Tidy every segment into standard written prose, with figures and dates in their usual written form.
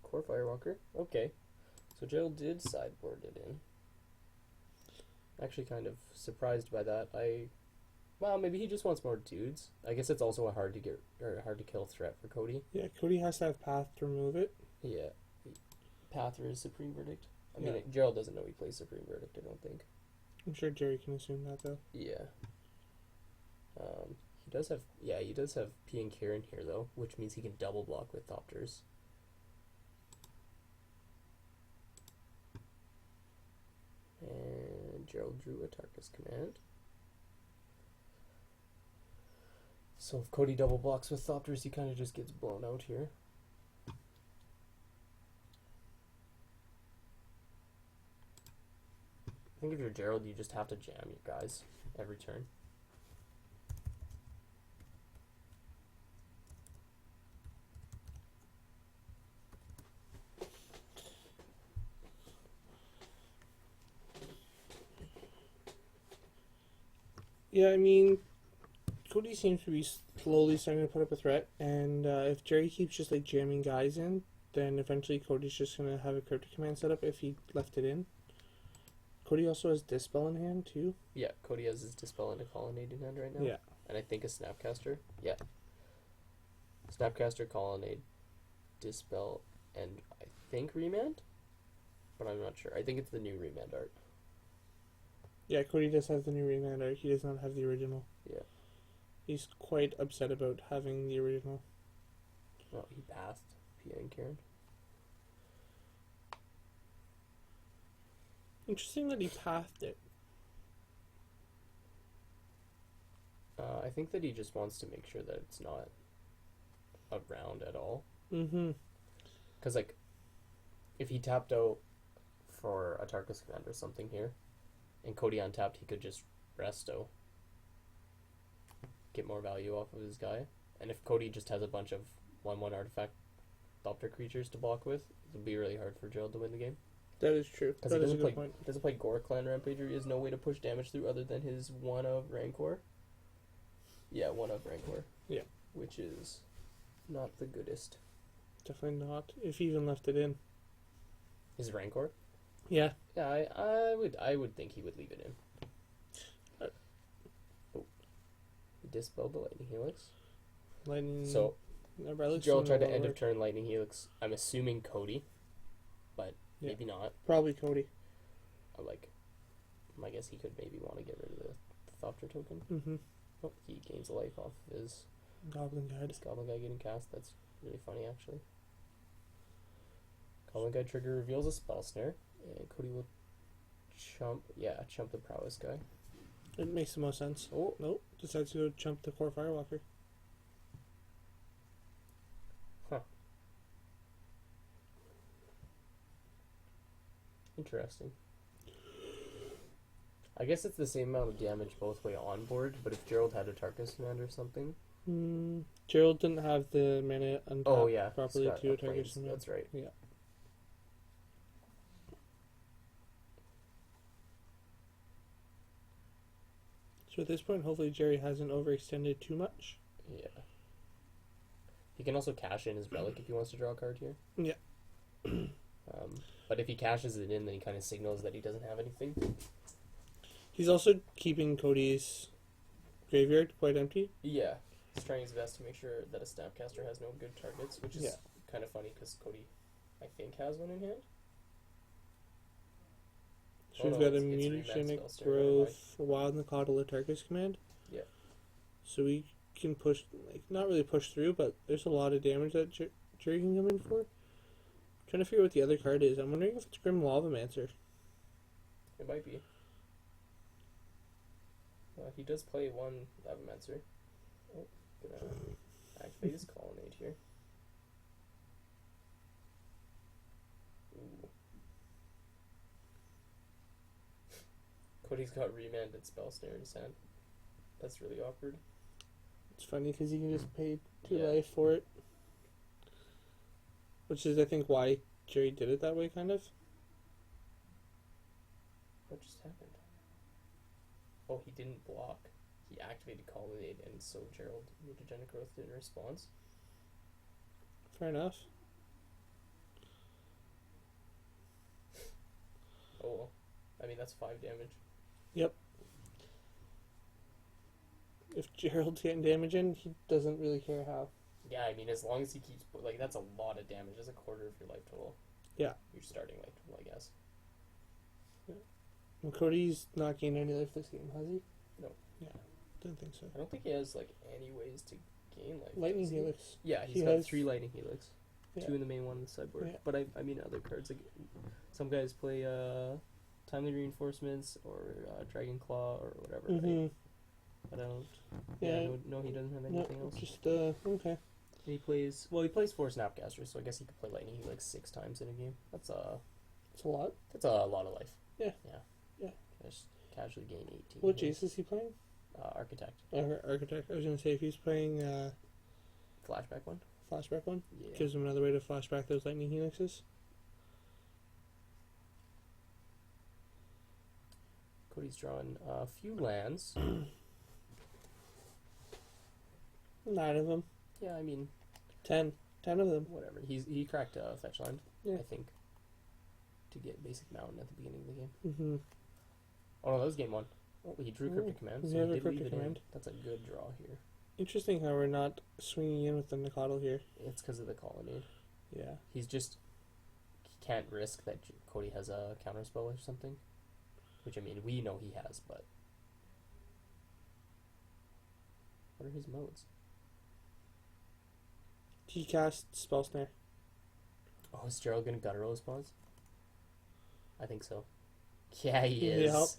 Core Firewalker. Okay. So Gerald did sideboard it in. Actually kind of surprised by that. Well, maybe he just wants more dudes. I guess it's also a hard to kill threat for Cody. Yeah, Cody has to have path to remove it. Yeah. Pather is Supreme Verdict. I Yeah. mean, Gerald doesn't know he plays Supreme Verdict, I don't think. I'm sure Jerry can assume that though. Yeah. He does have P and Kieran here though, which means he can double block with Thopters. And Gerald drew a Tarkus command. So if Cody double blocks with Thopters, he kind of just gets blown out here. I think if you're Gerald, you just have to jam your guys every turn. Yeah, I mean, Cody seems to be slowly starting to put up a threat, and if Jerry keeps just like jamming guys in, then eventually Cody's just gonna have a cryptic command set up if he left it in. Cody also has Dispel in hand too. Yeah, Cody has his Dispel and a Colonnade in hand right now. Yeah. And I think a Snapcaster. Yeah. Snapcaster, Colonnade, Dispel, and I think Remand? But I'm not sure. I think it's the new Remand art. Yeah, Cody does have the new remand art. He does not have the original. Yeah. He's quite upset about having the original. Well, he passed Pia and Kieran. Interesting that he pathed it. I think that he just wants to make sure that it's not around at all. Mm-hmm. Because, like, if he tapped out for a Tarkus command or something here, and Cody untapped, he could just resto. Get more value off of his guy. And if Cody just has a bunch of 1/1 artifact Thopter creatures to block with, it'll be really hard for Gerald to win the game. That is true. Because That he is a doesn't good point. play Gore Clan Rampager. He has no way to push damage through other than his 1 of Rancor. Yeah, 1 of Rancor. Yeah. Which is not the goodest. Definitely not. If he even left it in. His Rancor? Yeah. Yeah, I would think he would leave it in. He dispelled the Lightning Helix. Lightning. So, Relics Gerald tried to don't end of work. turn Lightning Helix. I'm assuming Cody, but Yeah. maybe not. Probably Cody. I guess he could maybe want to get rid of the Thopter token. Mm-hmm. Oh, he gains a life off of his Goblin Guide. Goblin Guy getting cast. That's really funny, actually. Goblin Guy trigger reveals a spell snare, and Cody will chump the prowess guy. It makes the most sense. Oh, Nope. Decides to go jump the Core Firewalker. interesting. I guess it's the same amount of damage both way on board, but if Gerald had a Tarkus command or something. Gerald didn't have the mana untapped properly Scott to of attack Plains, his command. that's right. Yeah. So at this point, hopefully Jerry hasn't overextended too much. Yeah. He can also cash in his relic if he wants to draw a card here. Yeah. But if he cashes it in, then he kind of signals that he doesn't have anything. He's also keeping Cody's graveyard quite empty. Yeah. He's trying his best to make sure that a Snapcaster has no good targets, which is Yeah. kind of funny because Cody, I think, has one in hand. So Oh, we've no, got a it's mutagenic Remax Spellster, growth, a wild Nicodala Tarkus command. Yeah. So we can push, like, not really push through, but there's a lot of damage that Jerry can come in for. Trying to figure out what the other card is. I'm wondering if it's Grim Lavamancer. It might be. He does play one Lavamancer. Oh, gonna activate his Colonnade here. Ooh. Cody's got remanded spell snare in his hand. That's really awkward. It's funny because you can just pay 2 Yeah. life for it. Which is, I think, why Jerry did it that way, kind of. What just happened? Oh, he didn't block. He activated Colonnade, and so Gerald Mutagenic Growth did in response. Fair enough. I mean, that's 5 damage. If Gerald's getting damage in, he doesn't really care how. Yeah, I mean, as long as he keeps like that's a lot of damage. That's a quarter of your life total. Yeah. Your starting life total, I guess. Well, Cody's not gained any life this game, has he? No. Yeah, didn't think so. I don't think he has like any ways to gain life. Lightning does he? Helix. Yeah, He he's got has- 3 lightning helix. Yeah. 2 in the main, 1 in the sideboard. Yeah. But I mean other cards like some guys play timely reinforcements or dragon claw or whatever. Mm-hmm. Right? But I don't. Yeah. No, he doesn't have No, anything else. just okay. And he plays 4 Snapcasters, so I guess he could play lightning helix 6 times in a game. That's a lot. lot of life. Yeah. Yeah. Yeah. Just casually gain 18. What here. Jace is he playing? Architect. Architect. I was gonna say if he's playing Flashback one. flashback one, Yeah. gives him another way to flashback those lightning helixes. Cody's drawn a few lands. 9 of them. Yeah, I mean, 10 of them. whatever. He cracked a fetch land, Yeah. I think, to get basic mountain at the beginning of the game. Mm-hmm. Oh no, that was game 1. Oh, he drew cryptic command, he so has he a did leave Cryptic it in. Command. That's a good draw here. Interesting how we're not swinging in with the Nikotl here. It's because of the colonnade. Yeah. He can't risk that Cody has a counterspell or something. Which, I mean, we know he has, but... What are his modes? He cast Spell Snare. Oh, is Gerald gonna guttural his pawns? I think so. Yeah, he is.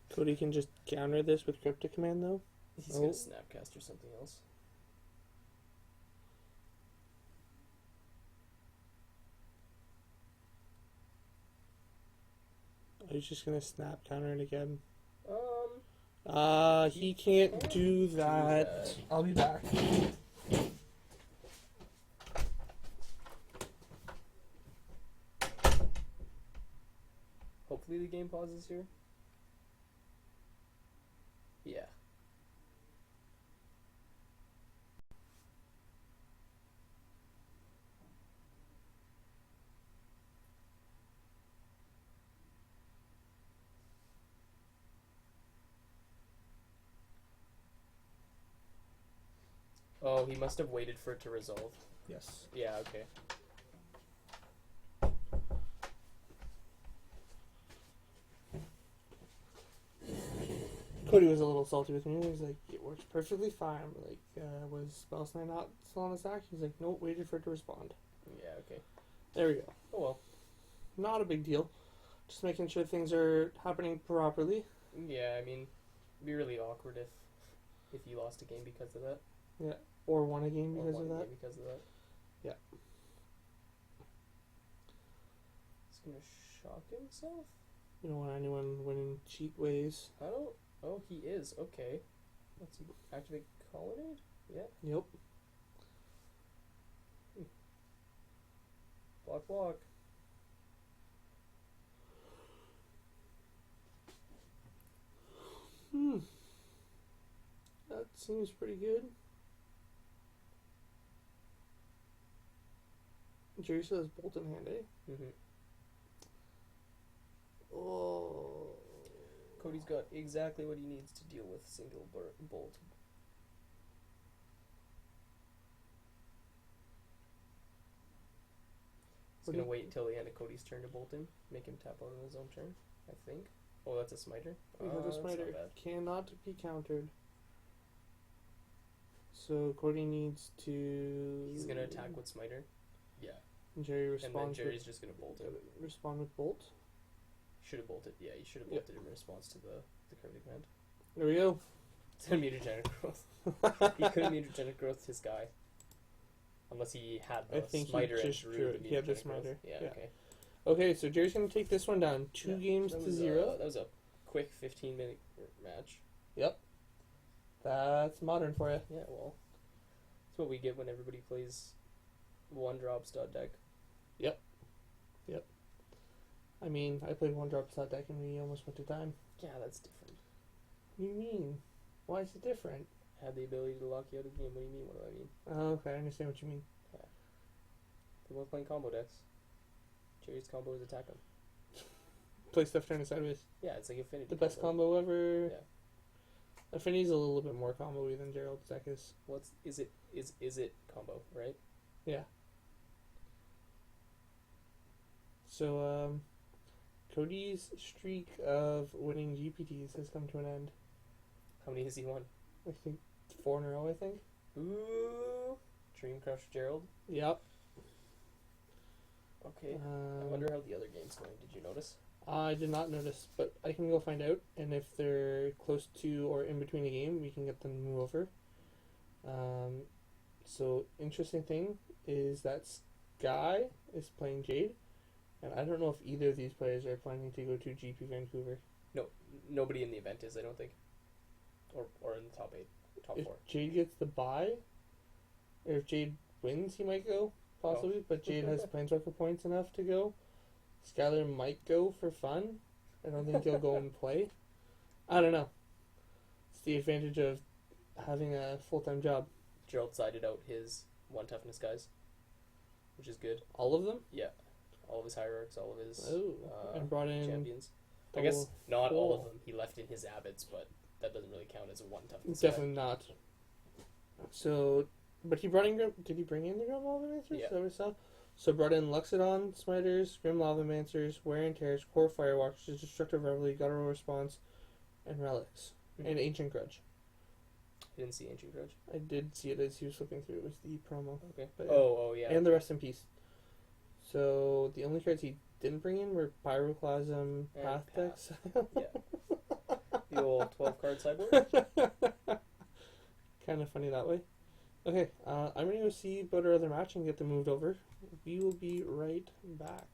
Cody can just counter this with Cryptic Command though. He's gonna Snapcast or something else. He's just gonna snap counter it again. Um, He can't do that. I'll be back. hopefully the game pauses here. Yeah. Oh, he must have waited for it to resolve. Yes. Yeah, okay. Cody was a little salty with me. He's like, it works perfectly fine. I'm like, was Spell Snare not still on the stack? He's like, nope, waited for it to respond. Yeah, okay. There we go. Oh well. Not a big deal. Just making sure things are happening properly. Yeah, I mean, it'd be really awkward if you lost a game because of that. Yeah. Or won a game Or because won of a that. game because of that. Yeah. He's gonna shock himself? You don't want anyone winning cheat ways. I don't. Oh, he is. Okay. Let's see. Activate Colonnade? Yeah. Yep. Block. That seems pretty good. Jerry says bolt in hand, eh? Mm-hmm. Oh. Cody's got exactly what he needs to deal with single bolt. He's What gonna do you- wait until the end of Cody's turn to bolt him, make him tap out on his own turn, I think. Oh, that's a smiter? We have a That's not smiter. bad. Cannot be countered. So Cody needs to. He's gonna attack with smiter. Yeah. Jerry And then responds. Jerry's just gonna bolt him. Respond with bolt. Should have bolted. Yeah, you should have Yep. bolted in response to the cryptic command. There we go. It's a mutagenic growth. He couldn't mutagenic growth his guy. Unless he had the I think he smiter and just drew drew the it. He had the mutagenic growth. smiter. Yeah, Yeah. okay. Okay, so Jerry's gonna take this one down. 2 Yeah, games that to was, 0. That was a quick 15-minute match. That's modern for you. Yeah, well, that's what we get when everybody plays one-drop stud deck. I mean, I played 1-drop slot deck and we almost went to time. Yeah, that's different. What do you mean? Why is it different? Had the ability to lock you out of the game. What do you mean? What do I mean? Oh, okay, I understand what you mean. They're both playing combo decks. Jerry's combo is attack him. Play stuff turned sideways. Yeah, it's like Infinity. The best combo ever. Yeah. Infinity's a little bit more combo-y than Gerald's deck is. Is it combo, right? Yeah. So, Cody's streak of winning GPTs has come to an end. How many has he won? I think 4 in a row, I think. Ooh. Dream Crush Gerald. Yep. Okay. I wonder how the other game's going. Did you notice? I did not notice, but I can go find out, and if they're close to or in between a game, we can get them to move over. So, interesting thing is that Sky is playing Jade, and I don't know if either of these players are planning to go to GP Vancouver. No, nobody in the event is, I don't think. Or in the top 8, top If 4. Jade gets the bye, or if Jade wins, he might go, possibly, but Jade has Planeswalker points enough to go. Skylar might go for fun. I don't think he'll go and play. I don't know. It's the advantage of having a full-time job. Gerald sided out his 1 toughness guys, which is good. All of them? Yeah. All of his hierarchs, all of his And brought in champions. I double- guess not all of Oh. them. He left in his abbots, but that doesn't really count as a 1 toughness Definitely not. So, but he brought in did he bring in the Grim Lavamancers? Yeah. Is that what I saw? So brought in Luxodon, Smiters, Grim Lavamancers, Wear and Tears, Core Firewalkers, Destructive Reveille, Guttural Response, and Relics. Mhm. And Ancient Grudge. I didn't see Ancient Grudge. I did see it as he was flipping through. It was the promo. Okay. But yeah. Oh, yeah. And the Rest in Peace. So the only cards he didn't bring in were Pyroclasm, And Path Path. Exile. The old 12-card sideboard. Kind of funny that way. Okay, I'm going to go see about our other match and get them moved over. We will be right back.